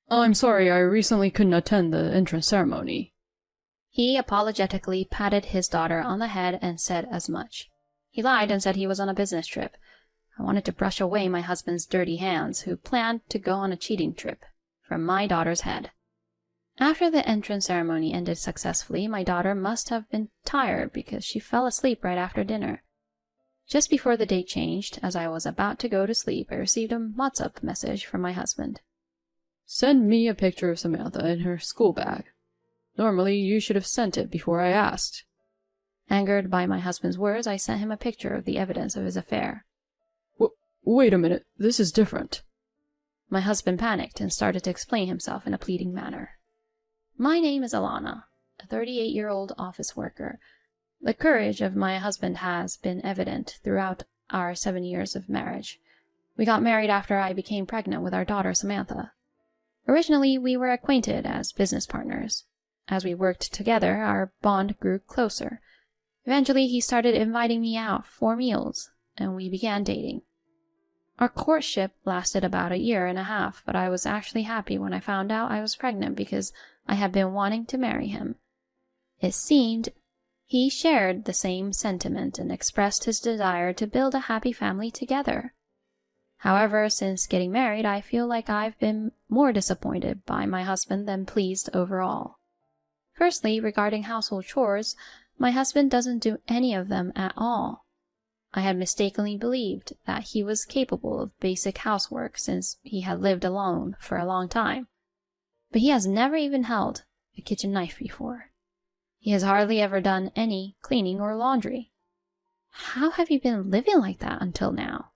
I'm sorry, I recently couldn't attend the entrance ceremony. He apologetically patted his daughter on the head and said as much. He lied and said he was on a business trip. I wanted to brush away my husband's dirty hands, who planned to go on a cheating trip, from my daughter's head. After the entrance ceremony ended successfully, my daughter must have been tired because she fell asleep right after dinner. Just before the date changed, as I was about to go to sleep, I received a WhatsApp message from my husband. Send me a picture of Samantha in her school bag. Normally, you should have sent it before I asked. Angered by my husband's words, I sent him a picture of the evidence of his affair. Wait a minute, this is different. My husband panicked and started to explain himself in a pleading manner. My name is Alana, a 38-year-old office worker. The courage of my husband has been evident throughout our 7 years of marriage. We got married after I became pregnant with our daughter Samantha. Originally, we were acquainted as business partners. As we worked together, our bond grew closer. Eventually, he started inviting me out for meals, and we began dating. Our courtship lasted about 1.5 years, but I was actually happy when I found out I was pregnant because I had been wanting to marry him. It seemed he shared the same sentiment and expressed his desire to build a happy family together. However, since getting married, I feel like I've been more disappointed by my husband than pleased overall. Firstly, regarding household chores, my husband doesn't do any of them at all. I had mistakenly believed that he was capable of basic housework since he had lived alone for a long time. But he has never even held a kitchen knife before. He has hardly ever done any cleaning or laundry. How have you been living like that until now?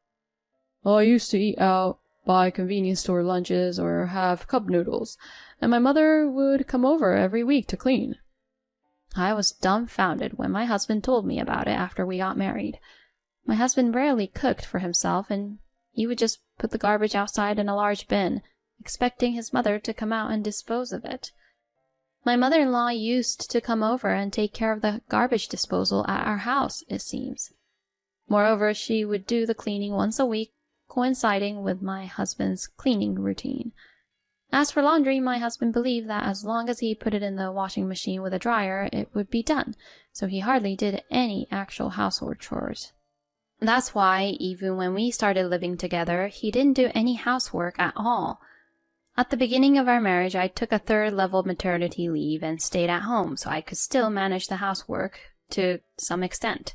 I used to eat out, buy convenience store lunches, or have cup noodles, and my mother would come over every week to clean. I was dumbfounded when my husband told me about it after we got married. My husband rarely cooked for himself, and he would just put the garbage outside in a large bin, expecting his mother to come out and dispose of it. My mother-in-law used to come over and take care of the garbage disposal at our house, it seems. Moreover, she would do the cleaning once a week, coinciding with my husband's cleaning routine. As for laundry, my husband believed that as long as he put it in the washing machine with a dryer, it would be done, so he hardly did any actual household chores. That's why, even when we started living together, he didn't do any housework at all. At the beginning of our marriage, I took a 3rd-level maternity leave and stayed at home so I could still manage the housework to some extent.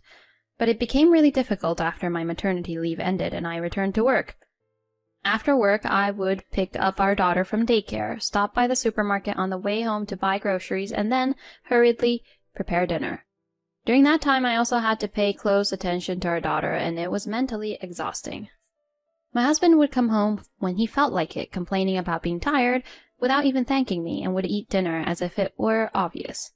But it became really difficult after my maternity leave ended and I returned to work. After work, I would pick up our daughter from daycare, stop by the supermarket on the way home to buy groceries, and then hurriedly prepare dinner. During that time, I also had to pay close attention to our daughter, and it was mentally exhausting. My husband would come home when he felt like it, complaining about being tired, without even thanking me, and would eat dinner as if it were obvious.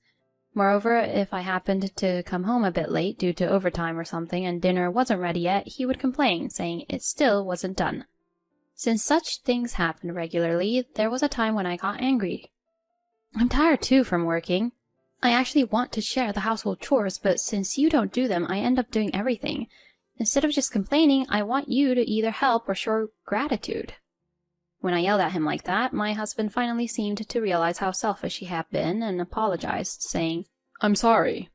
Moreover, if I happened to come home a bit late due to overtime or something and dinner wasn't ready yet, he would complain, saying it still wasn't done. Since such things happened regularly, there was a time when I got angry. I'm tired too from working. I actually want to share the household chores, but since you don't do them, I end up doing everything. Instead of just complaining, I want you to either help or show gratitude. When I yelled at him like that, my husband finally seemed to realize how selfish he had been and apologized, saying, I'm sorry.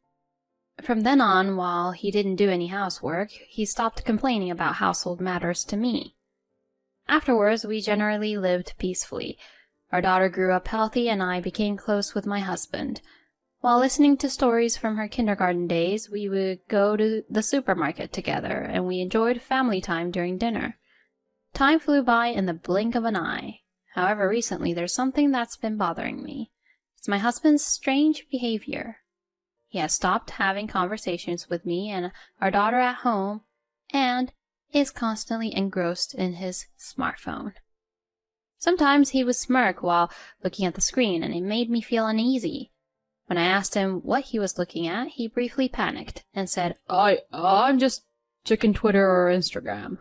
From then on, while he didn't do any housework, he stopped complaining about household matters to me. Afterwards, we generally lived peacefully. Our daughter grew up healthy and I became close with my husband. While listening to stories from her kindergarten days, we would go to the supermarket together and we enjoyed family time during dinner. Time flew by in the blink of an eye. However, recently there's something that's been bothering me. It's my husband's strange behavior. He has stopped having conversations with me and our daughter at home and is constantly engrossed in his smartphone. Sometimes he would smirk while looking at the screen and it made me feel uneasy. When I asked him what he was looking at, he briefly panicked and said, I'm just checking Twitter or Instagram.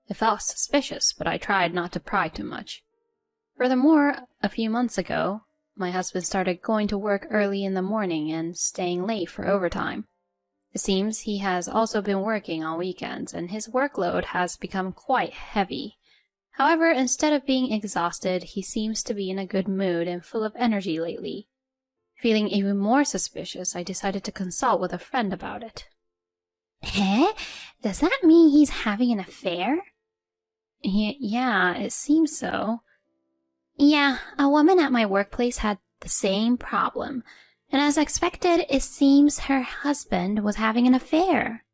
It felt suspicious, but I tried not to pry too much. Furthermore, a few months ago, my husband started going to work early in the morning and staying late for overtime. It seems he has also been working on weekends, and his workload has become quite heavy. However, instead of being exhausted, he seems to be in a good mood and full of energy lately. Feeling even more suspicious, I decided to consult with a friend about it. Eh? Does that mean he's having an affair? Yeah, it seems so. Yeah, a woman at my workplace had the same problem, and as expected, it seems her husband was having an affair.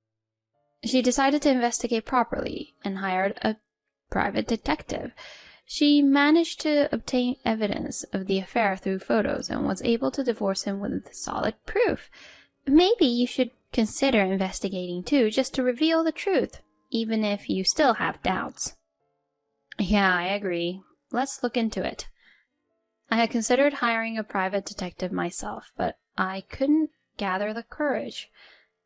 She decided to investigate properly and hired a private detective. She managed to obtain evidence of the affair through photos and was able to divorce him with solid proof. Maybe you should consider investigating too, just to reveal the truth, even if you still have doubts. Yeah, I agree. Let's look into it. I had considered hiring a private detective myself, but I couldn't gather the courage.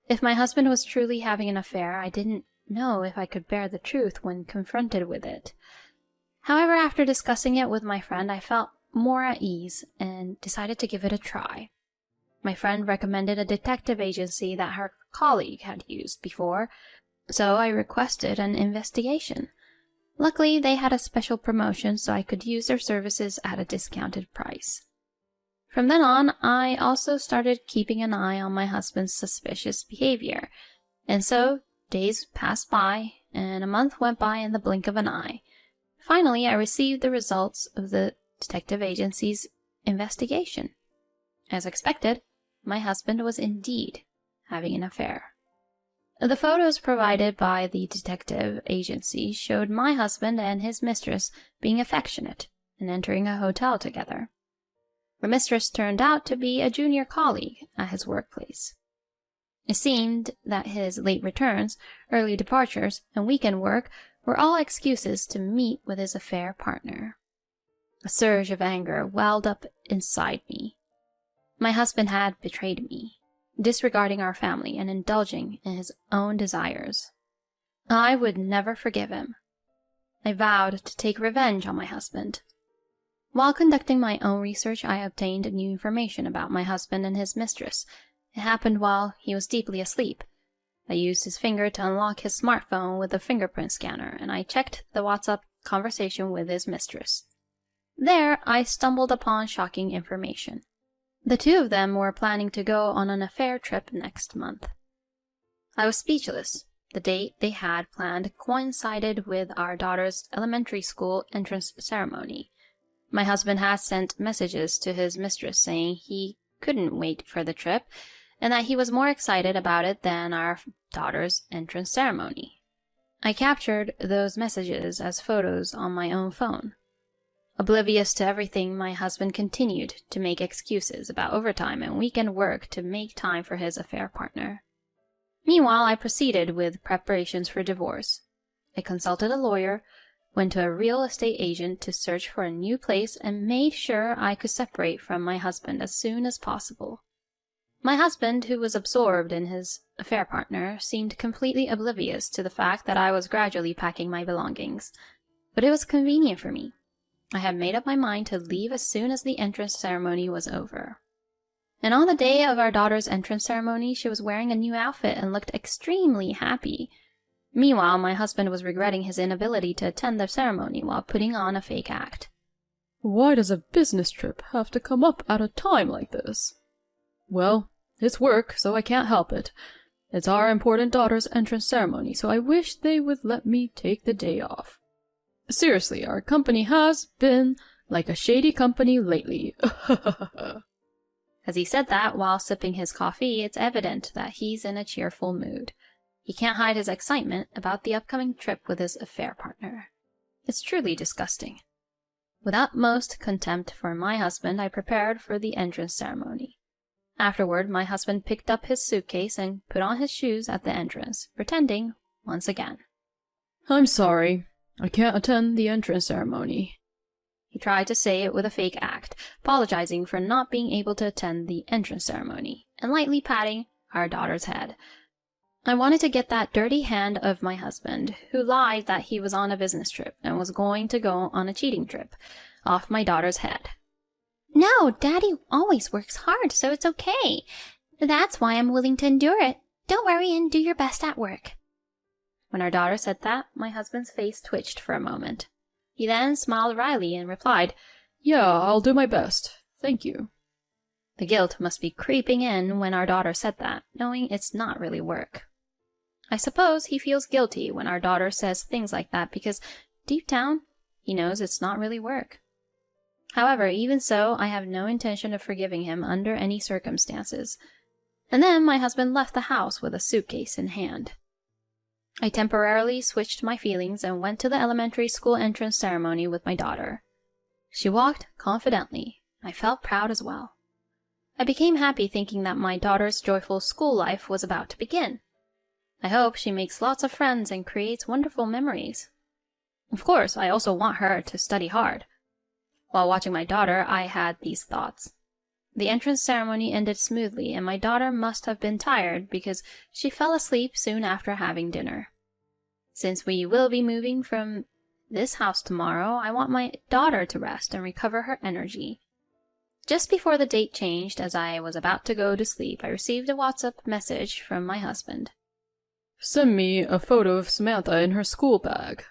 If my husband was truly having an affair, I didn't know if I could bear the truth when confronted with it. However, after discussing it with my friend, I felt more at ease and decided to give it a try. My friend recommended a detective agency that her colleague had used before, so I requested an investigation. Luckily, they had a special promotion, so I could use their services at a discounted price. From then on, I also started keeping an eye on my husband's suspicious behavior, and so days passed by, and a month went by in the blink of an eye. Finally, I received the results of the detective agency's investigation. As expected, my husband was indeed having an affair. The photos provided by the detective agency showed my husband and his mistress being affectionate and entering a hotel together. The mistress turned out to be a junior colleague at his workplace. It seemed that his late returns, early departures, and weekend work were all excuses to meet with his affair partner. A surge of anger welled up inside me. My husband had betrayed me, disregarding our family and indulging in his own desires. I would never forgive him. I vowed to take revenge on my husband. While conducting my own research, I obtained new information about my husband and his mistress. It happened while he was deeply asleep. I used his finger to unlock his smartphone with a fingerprint scanner, and I checked the WhatsApp conversation with his mistress. There, I stumbled upon shocking information. The two of them were planning to go on an affair trip next month. I was speechless. The date they had planned coincided with our daughter's elementary school entrance ceremony. My husband had sent messages to his mistress saying he couldn't wait for the trip, and that he was more excited about it than our daughter's entrance ceremony. I captured those messages as photos on my own phone. Oblivious to everything, my husband continued to make excuses about overtime and weekend work to make time for his affair partner. Meanwhile, I proceeded with preparations for divorce. I consulted a lawyer, went to a real estate agent to search for a new place, and made sure I could separate from my husband as soon as possible. My husband, who was absorbed in his affair partner, seemed completely oblivious to the fact that I was gradually packing my belongings. But it was convenient for me. I had made up my mind to leave as soon as the entrance ceremony was over. And on the day of our daughter's entrance ceremony, she was wearing a new outfit and looked extremely happy. Meanwhile, my husband was regretting his inability to attend the ceremony while putting on a fake act. Why does a business trip have to come up at a time like this? Well, it's work, so I can't help it. It's our important daughter's entrance ceremony, so I wish they would let me take the day off. Seriously, our company has been like a shady company lately. As he said that while sipping his coffee, it's evident that he's in a cheerful mood. He can't hide his excitement about the upcoming trip with his affair partner. It's truly disgusting. With utmost contempt for my husband, I prepared for the entrance ceremony. Afterward, my husband picked up his suitcase and put on his shoes at the entrance, pretending, once again. I'm sorry. I can't attend the entrance ceremony. He tried to say it with a fake act, apologizing for not being able to attend the entrance ceremony, and lightly patting our daughter's head. I wanted to get that dirty hand of my husband, who lied that he was on a business trip and was going to go on a cheating trip, off my daughter's head. No, Daddy always works hard, so it's okay. That's why I'm willing to endure it. Don't worry and do your best at work. When our daughter said that, my husband's face twitched for a moment. He then smiled wryly and replied, Yeah, I'll do my best. Thank you. The guilt must be creeping in when our daughter said that, knowing it's not really work. I suppose he feels guilty when our daughter says things like that because, deep down, he knows it's not really work. However, even so, I have no intention of forgiving him under any circumstances. And then my husband left the house with a suitcase in hand. I temporarily switched my feelings and went to the elementary school entrance ceremony with my daughter. She walked confidently. I felt proud as well. I became happy thinking that my daughter's joyful school life was about to begin. I hope she makes lots of friends and creates wonderful memories. Of course, I also want her to study hard. While watching my daughter, I had these thoughts. The entrance ceremony ended smoothly, and my daughter must have been tired because she fell asleep soon after having dinner. Since we will be moving from this house tomorrow, I want my daughter to rest and recover her energy. Just before the date changed, as I was about to go to sleep, I received a WhatsApp message from my husband. Send me a photo of Samantha in her school bag.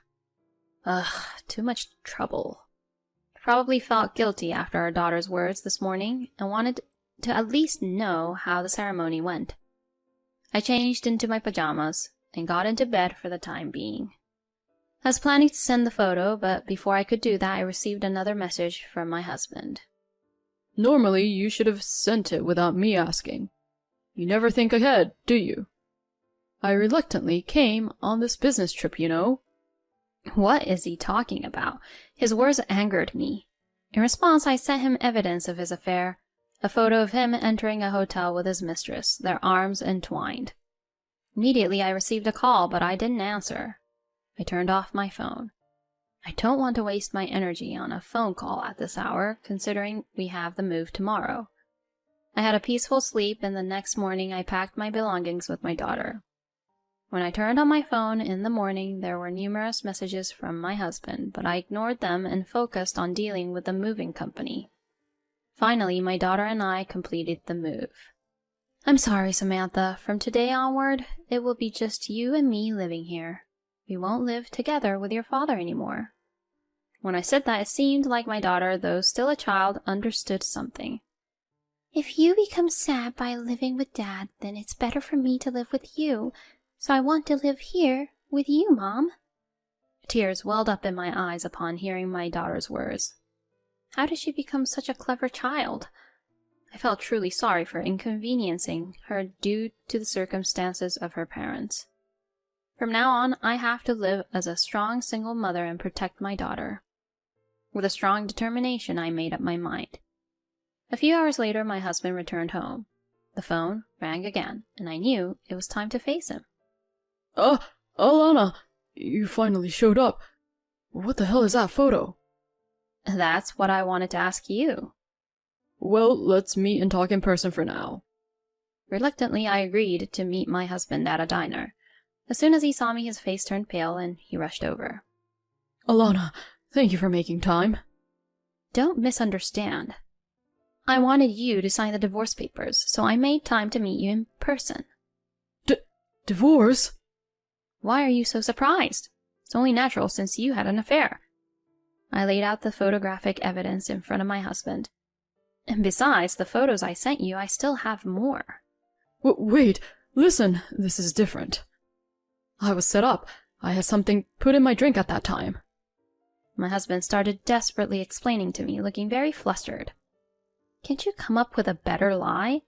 Ugh, too much trouble. Probably felt guilty after our daughter's words this morning and wanted to at least know how the ceremony went. I changed into my pajamas and got into bed for the time being. I was planning to send the photo, but before I could do that, I received another message from my husband. Normally, you should have sent it without me asking. You never think ahead, do you? I reluctantly came on this business trip, you know. What is he talking about? His words angered me. In response, I sent him evidence of his affair, a photo of him entering a hotel with his mistress, their arms entwined. Immediately, I received a call, but I didn't answer. I turned off my phone. I don't want to waste my energy on a phone call at this hour, considering we have the move tomorrow. I had a peaceful sleep, and the next morning I packed my belongings with my daughter. When I turned on my phone in the morning, there were numerous messages from my husband, but I ignored them and focused on dealing with the moving company. Finally, my daughter and I completed the move. I'm sorry, Samantha. From today onward, it will be just you and me living here. We won't live together with your father anymore. When I said that, it seemed like my daughter, though still a child, understood something. If you become sad by living with Dad, then it's better for me to live with you. So I want to live here with you, Mom. Tears welled up in my eyes upon hearing my daughter's words. How did she become such a clever child? I felt truly sorry for inconveniencing her due to the circumstances of her parents. From now on, I have to live as a strong single mother and protect my daughter. With a strong determination, I made up my mind. A few hours later, my husband returned home. The phone rang again, and I knew it was time to face him. Alana, you finally showed up. What the hell is that photo? That's what I wanted to ask you. Well, let's meet and talk in person for now. Reluctantly, I agreed to meet my husband at a diner. As soon as he saw me, his face turned pale, and he rushed over. Alana, thank you for making time. Don't misunderstand. I wanted you to sign the divorce papers, so I made time to meet you in person. Divorce? Why are you so surprised? It's only natural since you had an affair. I laid out the photographic evidence in front of my husband. And besides the photos I sent you, I still have more. Wait, listen, this is different. I was set up. I had something put in my drink at that time. My husband started desperately explaining to me, looking very flustered. Can't you come up with a better lie?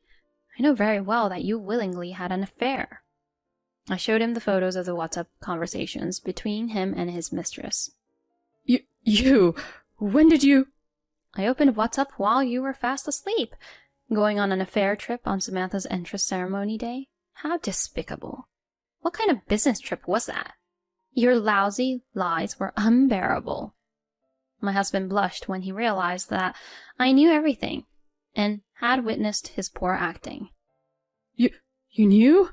I know very well that you willingly had an affair. I showed him the photos of the WhatsApp conversations between him and his mistress. When did you? I opened WhatsApp while you were fast asleep, going on an affair trip on Samantha's entrance ceremony day. How despicable. What kind of business trip was that? Your lousy lies were unbearable. My husband blushed when he realized that I knew everything and had witnessed his poor acting. You knew?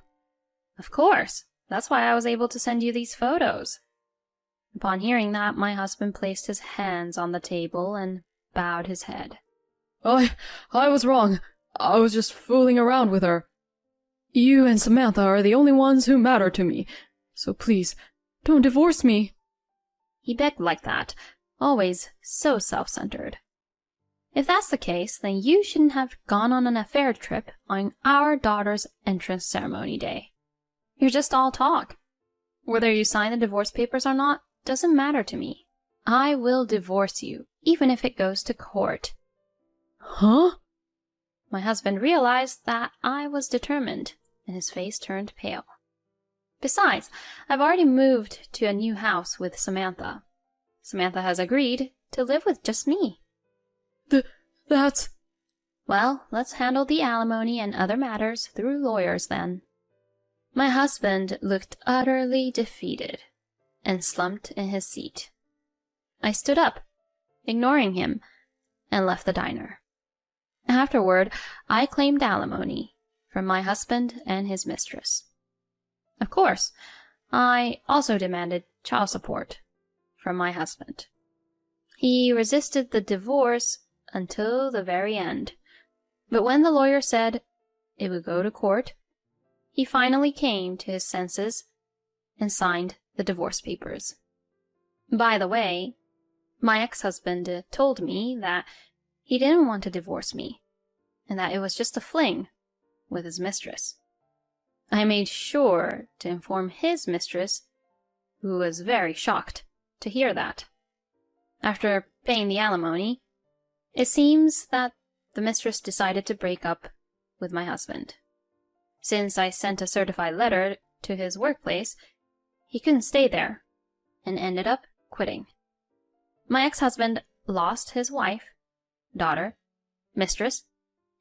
Of course. That's why I was able to send you these photos. Upon hearing that, my husband placed his hands on the table and bowed his head. I was wrong. I was just fooling around with her. You and Samantha are the only ones who matter to me, so please, don't divorce me. He begged like that, always so self-centered. If that's the case, then you shouldn't have gone on an affair trip on our daughter's entrance ceremony day. You're just all talk. Whether you sign the divorce papers or not doesn't matter to me. I will divorce you, even if it goes to court. Huh? My husband realized that I was determined, and his face turned pale. Besides, I've already moved to a new house with Samantha. Samantha has agreed to live with just me. That's... Well, let's handle the alimony and other matters through lawyers then. My husband looked utterly defeated and slumped in his seat. I stood up, ignoring him, and left the diner. Afterward, I claimed alimony from my husband and his mistress. Of course, I also demanded child support from my husband. He resisted the divorce until the very end, but when the lawyer said it would go to court, he finally came to his senses and signed the divorce papers. By the way, my ex-husband told me that he didn't want to divorce me, and that it was just a fling with his mistress. I made sure to inform his mistress, who was very shocked to hear that. After paying the alimony, it seems that the mistress decided to break up with my husband. Since I sent a certified letter to his workplace, he couldn't stay there and ended up quitting. My ex-husband lost his wife, daughter, mistress,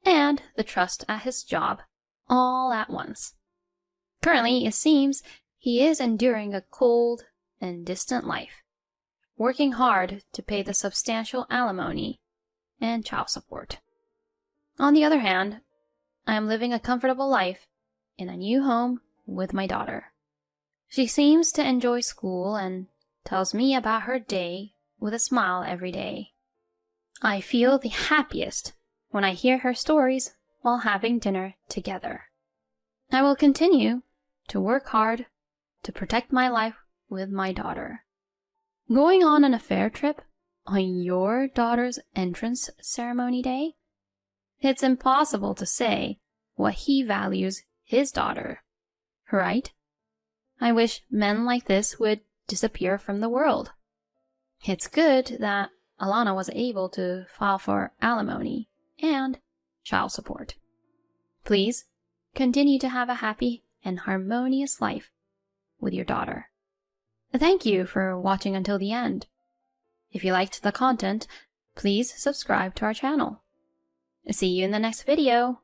and the trust at his job all at once. Currently, it seems he is enduring a cold and distant life, working hard to pay the substantial alimony and child support. On the other hand, I am living a comfortable life in a new home with my daughter. She seems to enjoy school and tells me about her day with a smile every day. I feel the happiest when I hear her stories while having dinner together. I will continue to work hard to protect my life with my daughter. Going on an affair trip on your daughter's entrance ceremony day? It's impossible to say what he values his daughter, right? I wish men like this would disappear from the world. It's good that Alana was able to file for alimony and child support. Please continue to have a happy and harmonious life with your daughter. Thank you for watching until the end. If you liked the content, please subscribe to our channel. See you in the next video.